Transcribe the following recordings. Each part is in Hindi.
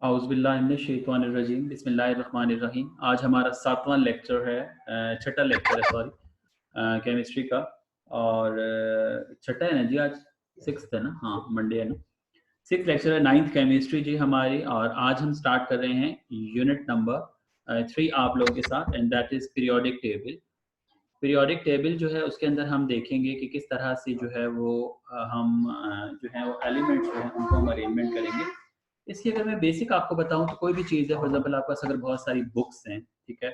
औज़ुबिल्लाहिमिनश्शैतानिर्रजीम बिस्मिल्लाहिर्रहमानिर्रहीम। आज हमारा 7वां लेक्चर है, छठा लेक्चर है सॉरी, केमिस्ट्री का। और छठा है ना जी, आज 6th है ना, हाँ मंडे है ना। 6th लेक्चर है, 9th केमिस्ट्री जी हमारी। और आज हम स्टार्ट कर रहे हैं यूनिट नंबर 3 आप लोगों के साथ, and that is periodic table. Periodic table जो है उसके अंदर हम देखेंगे कि किस तरह से जो है वो जो है वो एलिमेंट्स जो है उनको हम अरेंजमेंट करेंगे। इसकी अगर मैं बेसिक आपको बताऊं तो कोई भी चीज़ है, फॉर एग्जाम्पल आपके पास अगर बहुत सारी बुक्स हैं, ठीक है,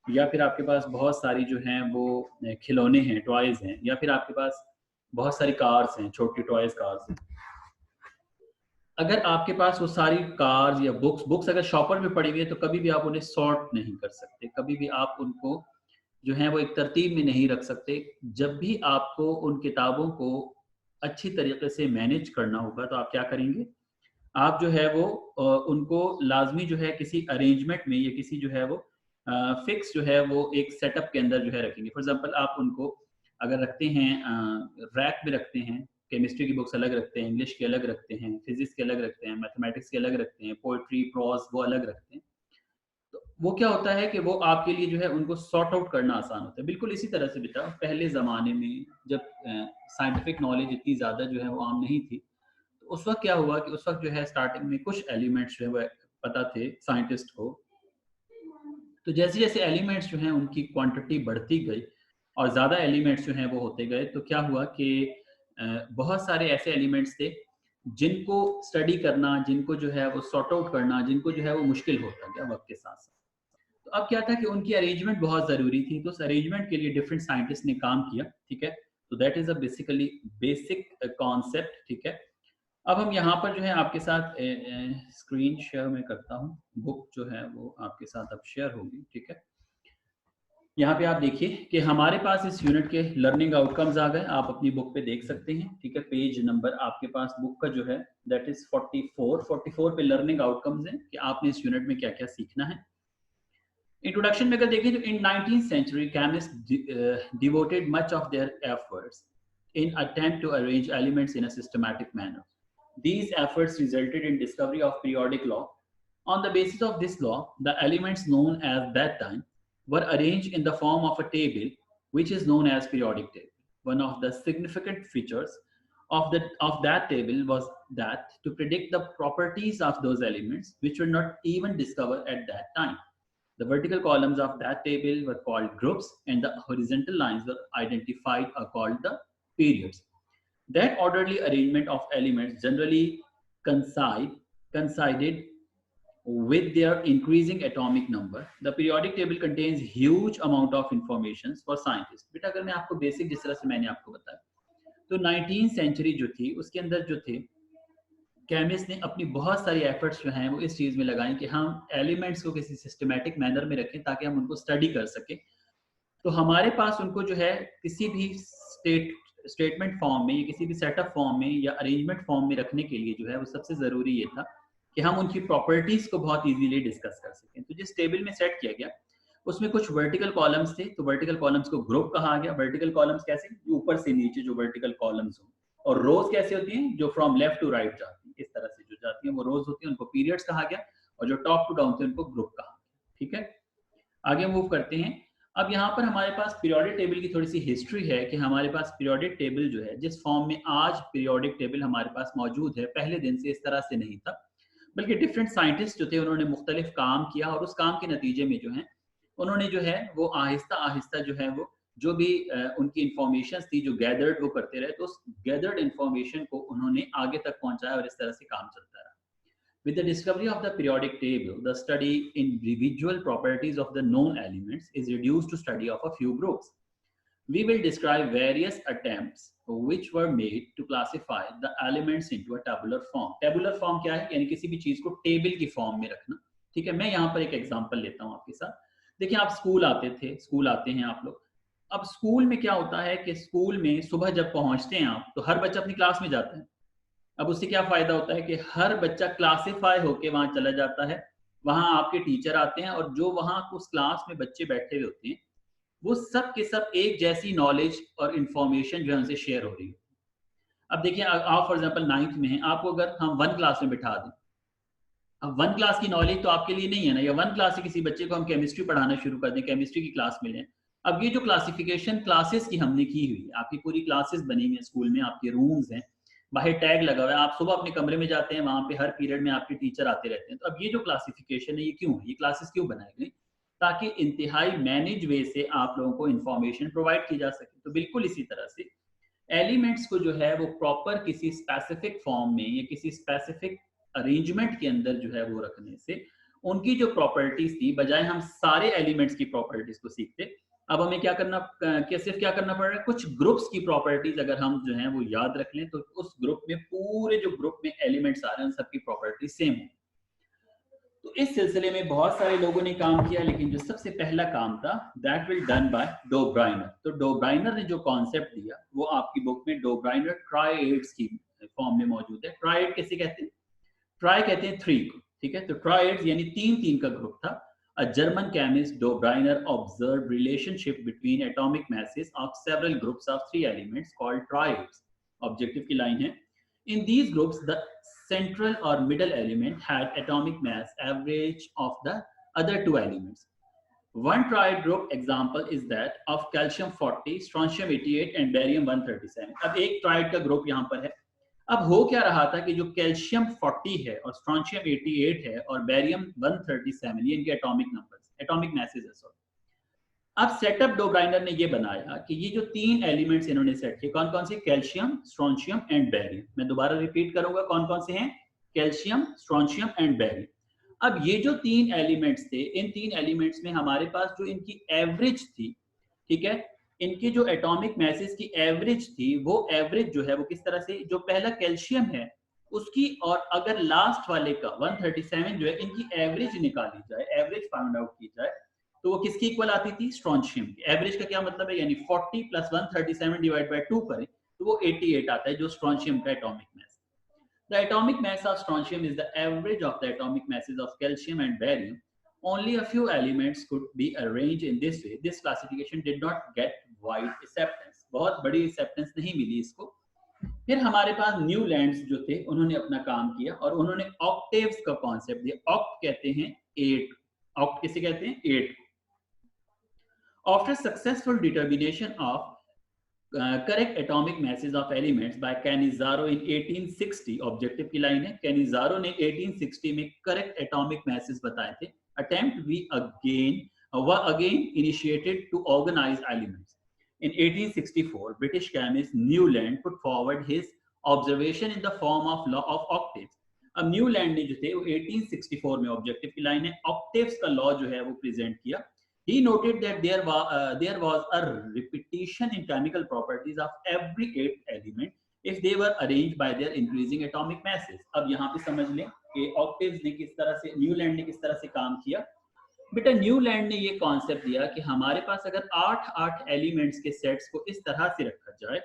या फिर आपके पास बहुत सारी जो हैं वो खिलौने हैं, टॉयज़ हैं, या फिर आपके पास बहुत सारी कार्स हैं, छोटी टॉयज़ कार्स हैं। अगर आपके पास वो सारी कार्स या बुक्स अगर शॉपर में पड़ी हुई है तो कभी भी आप उन्हें सॉर्ट नहीं कर सकते, कभी भी आप उनको जो है वो एक तरतीब में नहीं रख सकते। जब भी आपको उन किताबों को अच्छी तरीके से मैनेज करना होगा तो आप क्या करेंगे, आप जो है वो उनको लाज़मी जो है किसी अरेंजमेंट में या किसी जो है वो फिक्स जो है वो एक सेटअप के अंदर जो है रखेंगे। फॉर एग्ज़ाम्पल आप उनको अगर रखते हैं रैक में रखते हैं, केमिस्ट्री की बुक्स अलग रखते हैं, इंग्लिश के अलग रखते हैं, फिज़िक्स के अलग रखते हैं, मैथमेटिक्स के अलग रखते हैं, पोएट्री, प्रोज़ वो अलग रखते हैं। तो वो क्या होता है कि वो आपके लिए जो है उनको सॉर्ट आउट करना आसान होता है। बिल्कुल इसी तरह से बेटा पहले ज़माने में जब साइंटिफिक नॉलेज इतनी ज़्यादा जो है वो आम नहीं थी, तो उस वक़्त क्या हुआ कि उस वक़्त जो है स्टार्टिंग में कुछ एलिमेंट्स जो है वो पता थे साइंटिस्ट को। तो जैसे-जैसे एलिमेंट्स जो हैं उनकी क्वांटिटी बढ़ती गई और ज़्यादा एलिमेंट्स जो हैं वो होते गए, तो क्या हुआ कि बहुत सारे ऐसे एलिमेंट्स थे जिनको स्टडी करना, जिनको जो है वो सॉर्ट आउट करना, जिनको जो है वो मुश्किल होता गया वक़्त के साथ-साथ। तो अब क्या था कि उनकी अरेंजमेंट बहुत ज़रूरी थी, तो उस अरेंजमेंट के लिए डिफरेंट साइंटिस्ट ने काम किया, ठीक है? तो that is a basically basic concept, ठीक है? अब हम यहाँ पर जो है आपके साथ स्क्रीन शेयर मैं करता हूँ, बुक जो है वो आपके साथ अब शेयर होगी, ठीक है? यहाँ पे आप देखिए कि हमारे पास इस यूनिट के लर्निंग आउटकम्स आ गए, आप अपनी बुक पे देख सकते हैं, ठीक है? पेज नंबर आपके पास बुक का जो है दैट इज़ 44 पे लर्निंग आउटकम्स हैं कि आपने इस यूनिट में क्या-क्या सीखना है। इंट्रोडक्शन में अगर देखें तो इन 19th century chemists devoted much of their efforts in attempt to arrange elements in a systematic manner. These efforts resulted in discovery of periodic law. On the basis of this law, the elements known as that time were arranged in the form of a table, which is known as periodic table. One of the significant features of that table was that to predict the properties of those elements, which were not even discovered at that time. The vertical columns of that table were called groups, and the horizontal lines were identified or called the periods. That orderly arrangement of elements generally coincided with their increasing atomic number. The periodic table contains huge amount of information for scientists. बेटा अगर मैं आपको बेसिक जिस तरह से मैंने आपको बताया, तो 19th सेंचुरी जो थी उसके अंदर जो थे केमिस्ट ने अपनी बहुत सारी एफर्ट्स जो हैं वो इस चीज़ में लगाई कि हम एलिमेंट्स को किसी सिस्टमैटिक मैनर में रखें ताकि हम उनको स्टडी कर सकें। तो हमारे पास उनको जो है किसी भी स्टेटमेंट फॉर्म में या किसी भी सेटअप फॉर्म में या अरेंजमेंट फॉर्म में रखने के लिए जो है वो सबसे ज़रूरी ये था कि हम उनकी प्रॉपर्टीज़ को बहुत ईज़िली डिस्कस कर सकें। तो जिस टेबल में सेट किया गया उसमें कुछ वर्टिकल कॉलम्स थे, तो वर्टिकल कॉलम्स को ग्रुप कहा गया। वर्टिकल कॉलम्स कैसे? ऊपर से नीचे जो वर्टिकल कॉलम्स हों। और रोज कैसे होती हैं? जो फ्रॉम लेफ्ट टू राइट जाती हैं, इस तरह से जो जाती हैं वो रोज होती हैं, उनको पीरियड्स कहा गया। और जो टॉप टू डाउन थे उनको ग्रुप कहा गया। ठीक है, आगे मूव करते हैं। अब यहाँ पर हमारे पास पीरियोडिक टेबल की थोड़ी सी हिस्ट्री है कि हमारे पास पीरियोडिक टेबल जो है, जिस फॉर्म में आज पीरियोडिक टेबल हमारे पास मौजूद है, पहले दिन से इस तरह से नहीं था, बल्कि डिफरेंट साइंटिस्ट जो थे उन्होंने मुख्तलिफ काम किया और उस काम के नतीजे में जो है उन्होंने जो है वो आहिस्ता आहिस्ता जो है वो जो भी उनकी इंफॉर्मेशन थी जो गैदर्ड वो करते रहे, तो उस गैदर्ड इंफॉर्मेशन को उन्होंने आगे तक पहुंचाया और इस तरह से काम चलता रहा। With the discovery of the periodic table, the study in individual properties of the known elements is reduced to study of a few groups. We will describe various attempts which were made to classify the elements into a tabular form. Tabular form क्या है? यानी किसी भी चीज को टेबल की फॉर्म में रखना। ठीक है, मैं यहाँ पर एक एग्जांपल लेता हूँ आपके साथ। देखिए, आप स्कूल आते हैं आप लोग। अब स्कूल में क्या होता है कि स्कूल में सुबह जब पहुंचते हैं आप, तो हर बच्चा अपनी क्लास में जाता है। अब उससे क्या फायदा होता है कि हर बच्चा क्लासिफाई होके वहां चला जाता है, वहां आपके टीचर आते हैं और जो वहां उस क्लास में बच्चे बैठे हुए होते हैं वो सब के सब एक जैसी नॉलेज और इंफॉर्मेशन जो है उनसे शेयर हो रही है। अब देखिए, आप फॉर एग्जांपल 9th में हैं, आपको अगर हम 1 क्लास में बिठा दें अब 1 क्लास की नॉलेज तो आपके लिए नहीं है ना, या 1 क्लास से किसी बच्चे को हम केमिस्ट्री पढ़ाना शुरू कर दें, केमिस्ट्री की क्लास में लें। अब ये जो क्लासिफिकेशन क्लासेस की हमने की हुई है, आपकी पूरी क्लासेस बनी हुई है स्कूल में, आपके रूम्स हैं, बाहर टैग लगा हुआ है, आप सुबह अपने कमरे में जाते हैं, वहाँ पे हर पीरियड में आपके टीचर आते रहते हैं। तो अब ये जो क्लासिफिकेशन है ये क्यों है, ये क्लासेस क्यों बनाई गई? ताकि इंतहाई मैनेज वे से आप लोगों को इन्फॉर्मेशन प्रोवाइड की जा सके। तो बिल्कुल इसी तरह से एलिमेंट्स को जो है वो प्रॉपर किसी स्पेसिफिक फॉर्म में या किसी स्पेसिफिक अरेंजमेंट के अंदर जो है वो रखने से उनकी जो प्रॉपर्टीज थी, बजाय हम सारे एलिमेंट्स की प्रॉपर्टीज को सीखते, अब हमें क्या करना, सिर्फ क्या करना पड़ रहा है, कुछ ग्रुप्स की प्रॉपर्टीज अगर हम जो है वो याद रख लें, तो उस ग्रुप में पूरे जो ग्रुप में एलिमेंट्स आ रहे हैं उन सबकी प्रॉपर्टीज सेम हो। तो इस सिलसिले में बहुत सारे लोगों ने काम किया, लेकिन जो सबसे पहला काम था that will done by Döbereiner. तो डोब्राइनर ने जो कॉन्सेप्ट दिया वो आपकी बुक में डोब्राइनर ट्राइएड्स की फॉर्म में मौजूद है। ट्राइएड कैसे कहते हैं? ट्राई कहते हैं 3 को, ठीक है। तो ट्राइएड्स यानी 3 का ग्रुप था। A German chemist Döbereiner observe relationship between atomic masses of several groups of 3 elements called triads। Objective की लाइन है, in these groups the central or middle element had atomic mass average of the other 2 elements। One triad group example is that of calcium 40, strontium 88 and barium 137। अब एक ट्राइड का ग्रुप यहाँ पर है। अब हो क्या रहा था कि जो कैल्शियम 40 है और स्ट्रॉन्शियम 88 है और बेरियम 137, ये इनके एटॉमिक नंबर्स, एटॉमिक मैसेज है सॉरी। अब सेटअप डोब्राइनर ने ये बनाया कि ये जो 3 एलिमेंट्स इन्होंने सेट किए, कौन कौन से? Calcium, strontium and barium. मैं दोबारा रिपीट करूंगा कौन कौन से हैं, कैल्शियम, स्ट्रॉन्शियम एंड बेरियम। अब ये जो 3 एलिमेंट्स थे, इन 3 एलिमेंट्स में हमारे पास जो इनकी एवरेज थी, ठीक है, इनकी जो एटॉमिक मैसेज की एवरेज थी, वो एवरेज जो है वो किस तरह से, जो पहला कैल्शियम है उसकी और अगर लास्ट वाले का 137 जो है, इनकी एवरेज निकाली जाए, एवरेज फाइंड आउट की जाए, तो वो किसकी इक्वल आती थी? स्ट्रॉन्शियम की। एवरेज का क्या मतलब है, यानी 40 प्लस 137 डिवाइड बाय 2 करें तो वो 88 आता है, जो स्ट्रॉन्शियम का atomic mass. The atomic mass of strontium is the average of the atomic masses of calcium and barium. Only a few elements could be arranged in this way. This classification did not get wide acceptance। बहुत बड़ी acceptance नहीं मिली इसको। फिर हमारे पास न्यूलैंड्स जो थे उन्होंने अपना काम किया और उन्होंने ऑक्टेव्स का कॉन्सेप्ट दिया। ऑक्ट कहते हैं 8, ऑक्ट किसे कहते हैं? 8। After successful determination of correct atomic masses of elements by Cannizzaro in 1860, objective की लाइन है, कैनिज़ारो ने 1860 में करेक्ट एटॉमिक मैसेज बताए थे। Attempt we again were again initiated to organize elements। In 1864, British chemist Newland put forward his observation in the form of law of octaves। अब न्यूलैंड ने जो थे वो 1864 में, ऑब्जेक्टिव की लाइन है, ऑक्टेव्स का लॉ जो है वो प्रेजेंट किया। He noted that there was a repetition in chemical properties of every 8 element if they were arranged by their increasing atomic masses। अब यहाँ पे समझ लें कि ऑक्टेव्स ने किस तरह से, न्यूलैंड ने किस तरह से काम किया। बेटा न्यूलैंड ने ये कॉन्सेप्ट दिया कि हमारे पास अगर 8 एलिमेंट्स के सेट्स को इस तरह से रखा जाए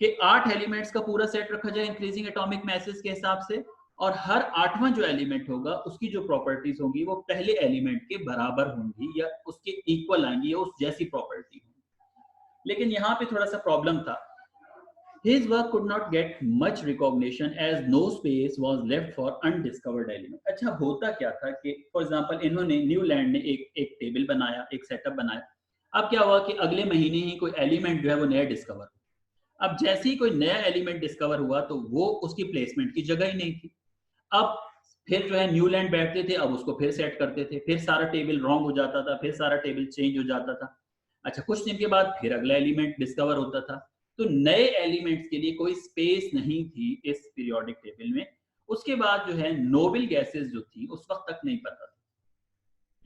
कि 8 एलिमेंट्स का पूरा सेट रखा जाए इंक्रीजिंग एटॉमिक मैसेज के हिसाब से, और हर 8वां जो एलिमेंट होगा उसकी जो प्रॉपर्टीज होंगी वो पहले एलिमेंट के बराबर होंगी या उसके इक्वल आएंगी या उस जैसी प्रॉपर्टी होंगी। लेकिन यहाँ पे थोड़ा सा प्रॉब्लम था। His work could not get much recognition as no space was left for undiscovered element। अच्छा होता क्या था कि फॉर एग्जांपल इन्होंने, न्यूलैंड ने एक टेबल बनाया, एक सेटअप बनाया। अब क्या हुआ कि अगले महीने ही कोई एलिमेंट जो है वो नया डिस्कवर हुआ। अब जैसे ही कोई नया एलिमेंट डिस्कवर हुआ तो वो उसकी प्लेसमेंट की जगह ही नहीं थी। अब फिर जो है न्यूलैंड बैठते थे, अब उसको फिर सेट करते थे, फिर सारा टेबल रॉन्ग हो जाता था, फिर सारा टेबल चेंज हो जाता था। अच्छा कुछ दिन के बाद फिर अगला एलिमेंट डिस्कवर होता था, तो नए एलिमेंट्स के लिए कोई स्पेस नहीं थी इस पीरियोडिक टेबल में। उसके बाद जो है नोबल गैसेस जो थी उस वक्त तक नहीं पता था।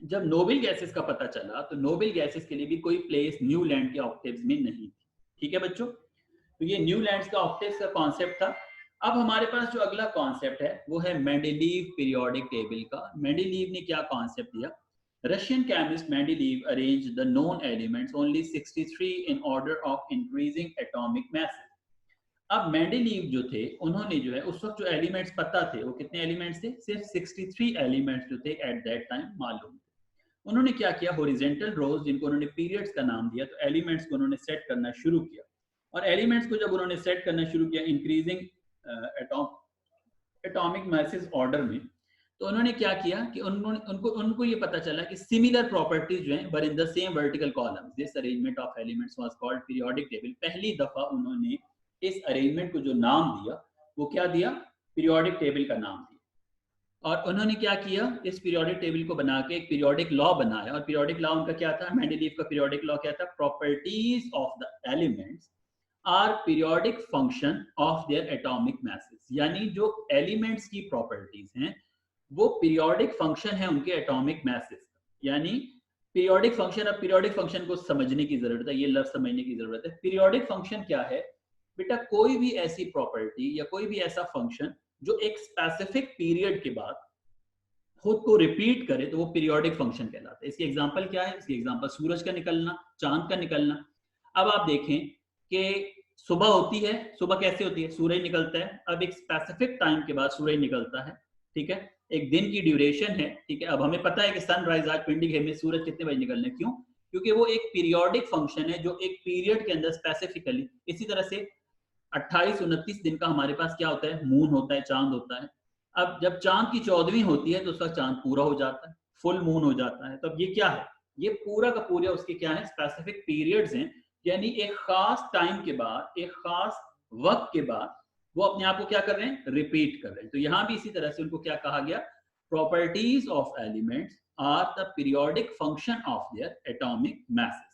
जब नोबल गैसेस का पता चला तो नोबल गैसेस के लिए भी कोई प्लेस न्यूलैंड के ऑक्टेव्स में नहीं थी। ठीक है बच्चों, तो ये न्यूलैंड का ऑक्टेव्स का कॉन्सेप्ट था। अब हमारे पास जो अगला कॉन्सेप्ट है वो है मेंडेलीव पीरियोडिक टेबल का। मेंडेलीव ने क्या कॉन्सेप्ट दिया? Russian chemist Mendeleev arranged the known elements only 63 in order of increasing atomic message. अब मेंडेलीव जो थे उन्होंने जो है उस वक्त जो एलिमेंट्स पता थे वो कितने एलिमेंट्स थे? सिर्फ 63 एलिमेंट्स जो थे एट दैट टाइम मालूम थे। उन्होंने क्या किया, हॉरिजॉन्टल रोज जिनको उन्होंने पीरियड्स का नाम दिया, तो एलिमेंट्स को उन्होंने सेट करना शुरू किया। और एलिमेंट्स को जब उन्होंने सेट करना शुरू किया इंक्रीजिंग एटॉमिक मैसेज ऑर्डर में, तो उन्होंने क्या किया कि उनको ये पता चला कि सिमिलर प्रॉपर्टीज जो हैं were in the same vertical columns, this arrangement of elements was called periodic table. पहली दफा उन्होंने इस अरेंजमेंट को जो नाम दिया वो क्या दिया, पीरियोडिक टेबल का नाम दिया। और उन्होंने क्या किया, इस पीरियोडिक टेबल को बना के एक पीरियोडिक लॉ बनाया। और पीरियोडिक लॉ उनका क्या था, मेंडलीव का पीरियोडिक लॉ क्या था, properties of the elements are periodic function of their atomic masses। यानी जो एलिमेंट्स की प्रॉपर्टीज हैं वो पीरियोडिक फंक्शन है उनके एटॉमिक masses। यानी पीरियोडिक फंक्शन, अब पीरियोडिक फंक्शन को समझने की जरूरत है, ये लफ्ज समझने की जरूरत है। पीरियोडिक फंक्शन क्या है बेटा, कोई भी ऐसी प्रॉपर्टी या कोई भी ऐसा फंक्शन जो एक स्पेसिफिक पीरियड के बाद खुद को रिपीट करे तो वो पीरियोडिक फंक्शन कहलाता है। इसकी एग्जांपल क्या है, इसकी एग्जांपल सूरज का निकलना, चांद का निकलना। अब आप देखें कि सुबह होती है, सुबह कैसे होती है, सूरज निकलता है, अब एक स्पेसिफिक टाइम के बाद सूरज निकलता है, ठीक है, एक दिन की ड्यूरेशन है, ठीक है। अब हमें पता है कि सनराइज आज पिंडी घेर में सूरज कितने बजे निकलने, क्यों, क्योंकि वो एक पीरियोडिक फंक्शन है जो एक पीरियड के अंदर स्पेसिफिकली, इसी तरह से 28-29 दिन का हमारे पास क्या होता है, मून होता है, चांद होता है। अब जब चांद की 14वीं होती है तो उसका चांद पूरा हो जाता है, फुल मून हो जाता है। तो अब ये क्या है, ये पूरा का पूरा उसके क्या है, स्पेसिफिक पीरियड्स हैं। यानी एक खास टाइम के बाद, एक खास वक्त के बाद वो अपने आप को क्या कर रहे हैं, रिपीट कर रहे हैं। तो यहां भी इसी तरह से उनको क्या कहा गया, properties of elements are the periodic function of their atomic masses।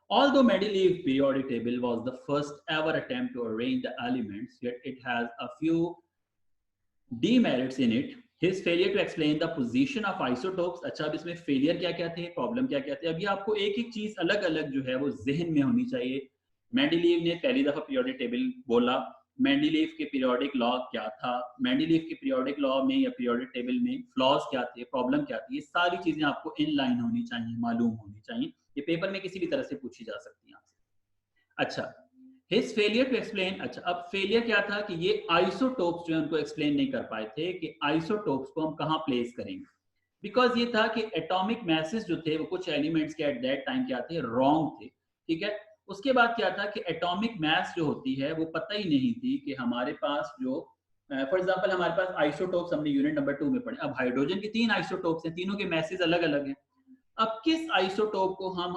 Although Mendeleev's periodic table was the first ever attempt to arrange the elements, yet it has a few demerits in it. His failure to explain the position of isotopes। अच्छा, अब इसमें फेलियर क्या क्या थे, प्रॉब्लम क्या क्या थे, अभी आपको एक एक चीज अलग अलग जो है वो जहन में होनी चाहिए। मेंडलीव ने पहली दफा पीरियोडिक टेबल बोला, मेंडलीव के पीरियोडिक लॉ क्या था, मेंडलीव के पीरियोडिक लॉ में या पीरियोडिक टेबल में फ्लॉज क्या थे, प्रॉब्लम क्या थी, ये सारी चीजें आपको इन लाइन होनी चाहिए, मालूम होनी चाहिए। ये पेपर में किसी भी तरह से पूछी जा सकती है आपसे। अच्छा, हिज फेलियर टू एक्सप्लेन, अच्छा अब फेलियर क्या था कि ये आइसोटोप्स जो है उनको एक्सप्लेन नहीं कर पाए थे कि आइसोटोप्स को हम कहाँ प्लेस करेंगे। बिकॉज ये था कि एटॉमिक मैसेज जो थे वो कुछ एलिमेंट्स के एट दैट टाइम क्या थे, रॉन्ग थे, ठीक है। उसके बाद क्या था कि एटॉमिक मास जो होती है वो पता ही नहीं थी कि हमारे पास जो फॉर एग्जांपल हमारे पास आइसोटोप्स हमने यूनिट नंबर 2 में पढ़े। अब हाइड्रोजन के 3 आइसोटोप्स हैं, तीनों के मैसेज अलग अलग हैं। अब किस आइसोटोप को हम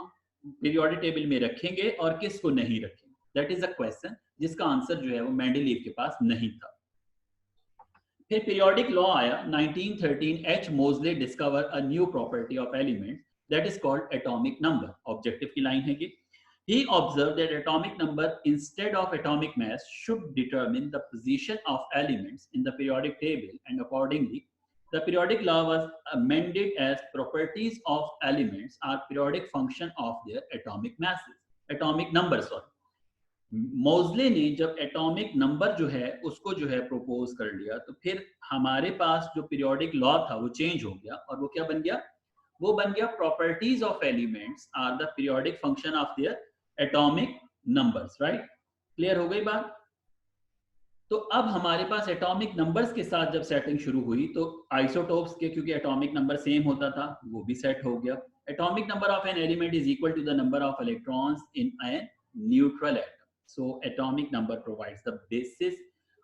पीरियोडिक टेबल में रखेंगे और किस को नहीं रखेंगे, दैट इज अ क्वेश्चन जिसका आंसर जो है वो मेंडलीव के पास नहीं था। फिर पीरियोडिक लॉ आया 1913, एच मोजले discover a new property of element that is called atomic number. Objective की लाइन है ये। He observed that atomic number instead of atomic mass should determine the position of elements in the periodic table, and accordingly the periodic law was amended as properties of elements are periodic function of their atomic masses, atomic number sorry। मोजले ने जब एटॉमिक नंबर जो है उसको जो है प्रोपोज कर लिया तो फिर हमारे पास जो पीरियोडिक लॉ था वो चेंज हो गया और वो क्या बन गया, वो बन गया properties of elements are the periodic function of their atomic numbers. Right, clear हो गई बात। तो अब हमारे पास एटॉमिक नंबर्स के साथ जब सेटिंग शुरू हुई तो आइसोटोप्स के क्योंकि एटॉमिक नंबर सेम होता था वो भी सेट हो गया। Atomic number of an element is equal to the number of electrons in an neutral atom. So atomic number provides the basis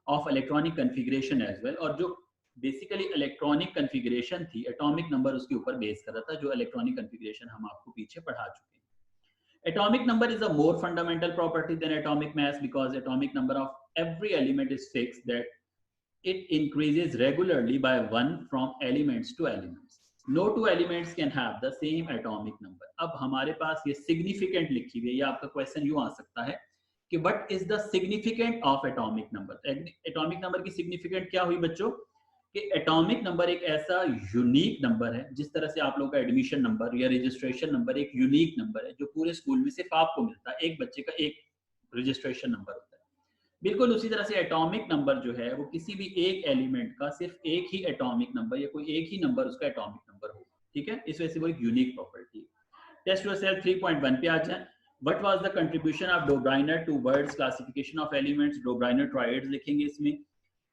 of electronic configuration as well. और जो बेसिकली इलेक्ट्रॉनिक कॉन्फ़िगरेशन थी एटॉमिक नंबर उसके ऊपर बेस कर रहा था, जो इलेक्ट्रॉनिक कॉन्फ़िगरेशन हम आपको पीछे पढ़ा चुके हैं। Atomic number is a more fundamental property than atomic mass because atomic number of every element is fixed, that it increases regularly by 1 from elements to elements. No two elements can have the same atomic number। अब हमारे पास ये significant लिखी हुई है, ये आपका क्वेश्चन यूं आ सकता है कि what is the significant of atomic number। atomic number की significant क्या हुई बच्चों कि एटॉमिक नंबर एक ऐसा यूनिक नंबर है, जिस तरह से आप लोगों का एडमिशन नंबर या रजिस्ट्रेशन नंबर एक यूनिक नंबर है जो पूरे स्कूल में सिर्फ आपको मिलता है, एक बच्चे का एक रजिस्ट्रेशन नंबर होता है। बिल्कुल उसी तरह से एटॉमिक नंबर जो है वो किसी भी एक एलिमेंट का सिर्फ एक ही एटॉमिक नंबर या कोई एक ही नंबर उसका एटॉमिक नंबर होगा, ठीक है। इस वजह से वो एक यूनिक प्रॉपर्टी है। टेस्ट योरसेल्फ 3.1 पे आ जाए। What was the contribution of Dobriner to words classification of elements? Dobriner triads लिखेंगे इसमें।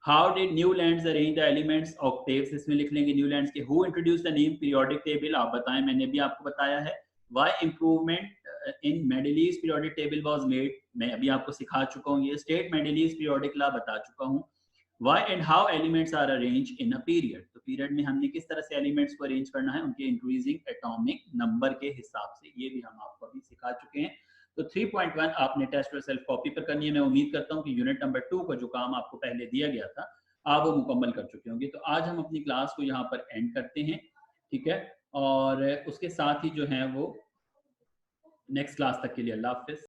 How did Newlands arrange the elements? Octaves इसमें लिख लेंगे Newlands के। Who introduced the name periodic table? आप बताएं, मैंने भी आपको बताया है। Why improvement in Mendeleev's periodic table was made? मैं अभी आपको सिखा चुका हूँ ये। State Mendeleev's periodic law बता चुका हूँ। Why and how elements are arranged in a period. तो पीरियड में हमने किस तरह से एलिमेंट्स को अरेंज करना है उनके इंक्रीजिंग एटॉमिक नंबर के हिसाब से, ये भी हम आपको अभी सिखा चुके हैं। तो 3.1 आपने टेस्ट और सेल्फ कॉपी पर करनी है। मैं उम्मीद करता हूँ कि यूनिट नंबर 2 का जो काम आपको पहले दिया गया था आप वो मुकम्मल कर चुके होंगे। तो आज हम अपनी क्लास को यहाँ पर एंड करते हैं, ठीक है, और उसके साथ ही जो है वो नेक्स्ट क्लास तक के लिए अल्लाह हाफिज।